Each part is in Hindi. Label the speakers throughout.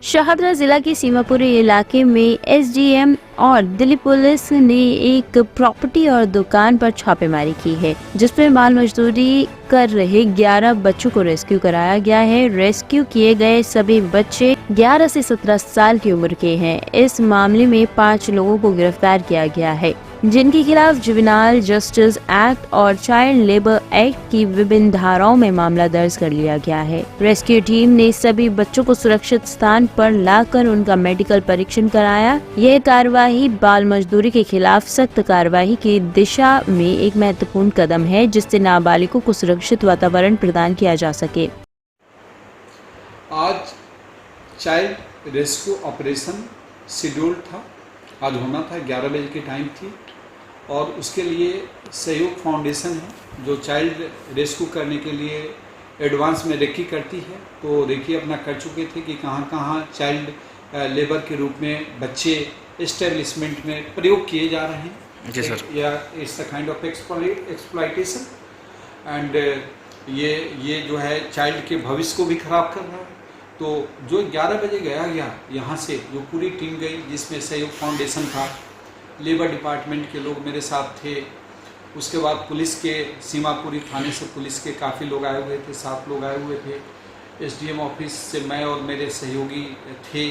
Speaker 1: शाहदरा जिला के सीमापुरी इलाके में एसडीएम और दिल्ली पुलिस ने एक प्रॉपर्टी और दुकान पर छापेमारी की है, जिसमें माल मजदूरी कर रहे 11 बच्चों को रेस्क्यू कराया गया है। रेस्क्यू किए गए सभी बच्चे 11 से 17 साल की उम्र के हैं। इस मामले में 5 लोगों को गिरफ्तार किया गया है, जिनके खिलाफ जुवेनाइल जस्टिस एक्ट और चाइल्ड लेबर एक्ट की विभिन्न धाराओं में मामला दर्ज कर लिया गया है। रेस्क्यू टीम ने सभी बच्चों को सुरक्षित स्थान पर लाकर उनका मेडिकल परीक्षण कराया। यह कार्यवाही बाल मजदूरी के खिलाफ सख्त कार्यवाही की दिशा में एक महत्वपूर्ण कदम है, जिससे नाबालिगों को सुरक्षित वातावरण प्रदान किया जा सके।
Speaker 2: आज चाइल्ड रेस्क्यू ऑपरेशन शेड्यूल था, आज होना था, 11 बजे की टाइम थी और उसके लिए सहयोग फाउंडेशन है जो चाइल्ड रेस्क्यू करने के लिए एडवांस में रेकी करती है। तो रेकी अपना कर चुके थे कि कहाँ कहाँ चाइल्ड लेबर के रूप में बच्चे एस्टेब्लिशमेंट में प्रयोग किए जा रहे हैं।
Speaker 3: जी सर।
Speaker 2: या it's a kind of exploitation and ये जो है चाइल्ड के भविष्य को भी खराब कर रहा है। तो जो 11 बजे गया यहाँ से जो पूरी टीम गई, जिसमें सहयोग फाउंडेशन था, लेबर डिपार्टमेंट के लोग मेरे साथ थे, उसके बाद पुलिस के सीमापुरी थाने से पुलिस के काफ़ी लोग आए हुए थे, 7 लोग आए हुए थे, एसडीएम ऑफिस से मैं और मेरे सहयोगी थे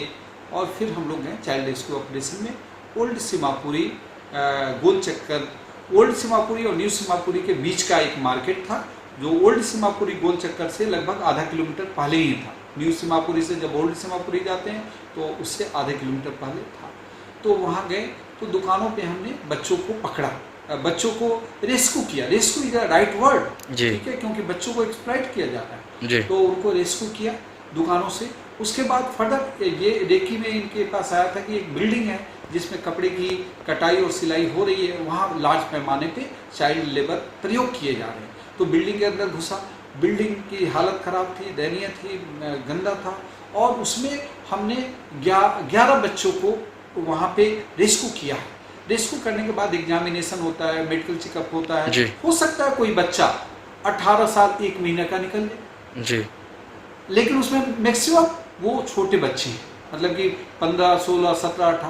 Speaker 2: और फिर हम लोग गए चाइल्ड रेस्क्यू ऑपरेशन में। ओल्ड सीमापुरी गोल चक्कर, ओल्ड सीमापुरी और न्यू सीमापुरी के बीच का एक मार्केट था, जो ओल्ड सीमापुरी गोल चक्कर से लगभग आधा किलोमीटर पहले ही था। न्यू सीमापुरी से जब ओल्ड सीमापुरी जाते हैं तो उससे आधे किलोमीटर पहले था। तो वहाँ गए तो दुकानों पे हमने बच्चों को पकड़ा, बच्चों को रेस्क्यू किया। Rescue is the right word, ठीक है, क्योंकि बच्चों को एक्सप्लॉइट किया जा रहा है। तो उनको रेस्क्यू किया दुकानों से। उसके बाद फर्दर ये रेकी में इनके पास आया था कि एक बिल्डिंग है जिसमें कपड़े की कटाई और सिलाई हो रही है, वहाँ लार्ज पैमाने पे चाइल्ड लेबर प्रयोग किए जा रहे हैं। तो बिल्डिंग के अंदर घुसा, बिल्डिंग की हालत ख़राब थी, दयनीय थी, गंदा था और उसमें हमने 11 बच्चों को वहाँ पे रेस्क्यू किया है। रेस्क्यू करने के बाद एग्जामिनेशन होता है, मेडिकल चेकअप होता है। हो सकता है कोई बच्चा 18 साल 1 महीने का निकल जाए, लेकिन उसमें मैक्सिमम वो छोटे बच्चे हैं, मतलब कि 15, 16,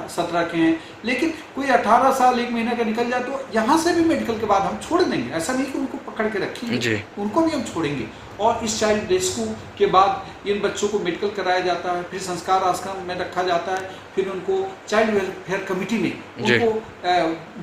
Speaker 2: 17 के हैं, लेकिन कोई 18 साल 1 महीने का निकल जाए तो यहाँ से भी मेडिकल के बाद हम छोड़ देंगे। ऐसा नहीं कि उनको पकड़ के रखेंगे, उनको भी हम छोड़ेंगे। और इस चाइल्ड रेस्क्यू के बाद इन बच्चों को मेडिकल कराया जाता है, फिर संस्कार आश्रम में रखा जाता है, फिर उनको चाइल्ड वेलफेयर कमेटी में उनको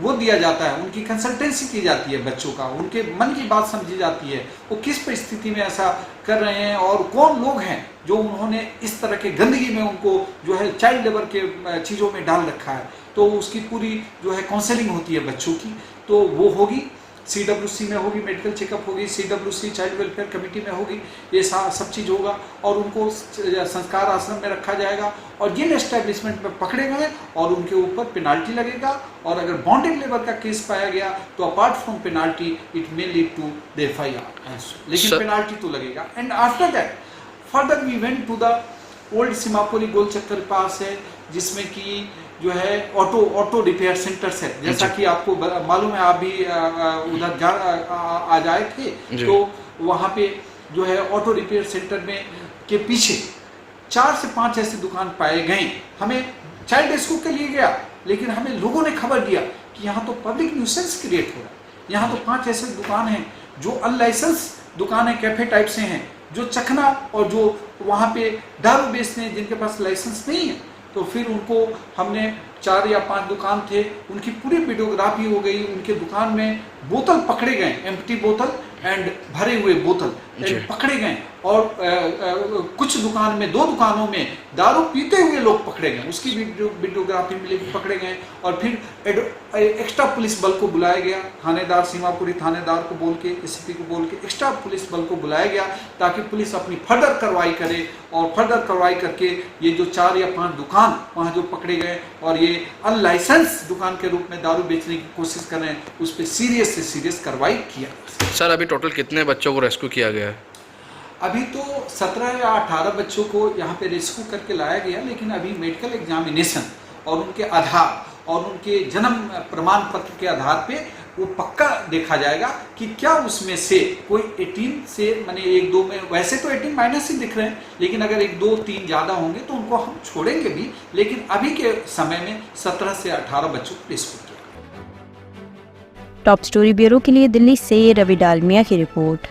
Speaker 2: वो दिया जाता है, उनकी कंसल्टेंसी की जाती है, बच्चों का उनके मन की बात समझी जाती है, वो किस परिस्थिति में ऐसा कर रहे हैं और कौन लोग हैं जो उन्होंने इस तरह के गंदगी में उनको जो है चाइल्ड लेबर के चीज़ों में डाल रखा है। तो उसकी पूरी जो है काउंसलिंग होती है बच्चों की, तो वो होगी, CWC में होगी, मेडिकल चेकअप होगी, CWC चाइल्ड वेलफेयर कमेटी में होगी, ये सब चीज़ होगा और उनको संस्कार आश्रम में रखा जाएगा। और जिन एस्टेब्लिशमेंट में पकड़े गए और उनके ऊपर पेनाल्टी लगेगा, और अगर बॉन्डेड लेबर का केस पाया गया तो apart from penalty it may lead to the FIR, लेकिन पेनाल्टी तो लगेगा। And after that further we went to the old Seemapuri गोल चक्कर पास है, जिसमें कि जो है ऑटो रिपेयर सेंटर्स है, जैसा कि आपको मालूम है, आप भी उधर आ जाए थे। तो वहाँ पे जो है ऑटो रिपेयर सेंटर में के पीछे 4 से 5 ऐसी दुकान पाए गए। हमें चाइल्ड रेस्क्यू के लिए गया, लेकिन हमें लोगों ने खबर दिया कि यहाँ तो पब्लिक न्यूसेंस क्रिएट हो रहा है। यहाँ तो 5 ऐसे दुकान हैं जो अनलाइसेंस दुकान है, कैफे टाइप से हैं, जो चखना और जो वहाँ पे दारू बेचते हैं, जिनके पास लाइसेंस नहीं है। तो फिर उनको हमने 4 या 5 दुकान थे, उनकी पूरी वीडियोग्राफी हो गई। उनके दुकान में बोतल पकड़े गए, एम्प्टी बोतल एंड भरे हुए बोतल पकड़े गए। और कुछ दुकान में, 2 दुकानों में दारू पीते हुए लोग पकड़े गए, उसकी वीडियोग्राफी मिली, पकड़े गए। और फिर एक्स्ट्रा पुलिस बल को बुलाया गया, थानेदार, सीमापुरी थानेदार को बोल के, एसपी को बोल के एक्स्ट्रा पुलिस बल को बुलाया गया, ताकि पुलिस अपनी फर्दर कार्रवाई करे। और फर्दर कार्रवाई करके ये जो 4 या 5 दुकान वहाँ जो पकड़े गए और ये अनलाइसेंस दुकान के रूप में दारू बेचने की कोशिश कर रहे हैं, उस पर सीरियस से सीरियस कार्रवाई किया।
Speaker 3: सर, अभी टोटल कितने बच्चों को रेस्क्यू किया गया है?
Speaker 2: अभी तो 17 या 18 बच्चों को यहाँ पे रेस्क्यू करके लाया गया, लेकिन अभी मेडिकल एग्जामिनेशन और उनके आधार और उनके जन्म प्रमाण पत्र के आधार पे वो पक्का देखा जाएगा कि क्या उसमें से कोई 18 से माने 1-2 में, वैसे तो 18 माइनस ही दिख रहे हैं, लेकिन अगर 1-2-3 ज़्यादा होंगे तो उनको हम छोड़ेंगे भी, लेकिन अभी के समय में 17 से 18 बच्चों को रिस्क किया।
Speaker 1: टॉप स्टोरी ब्यूरो के लिए दिल्ली से रवि डालमिया की रिपोर्ट।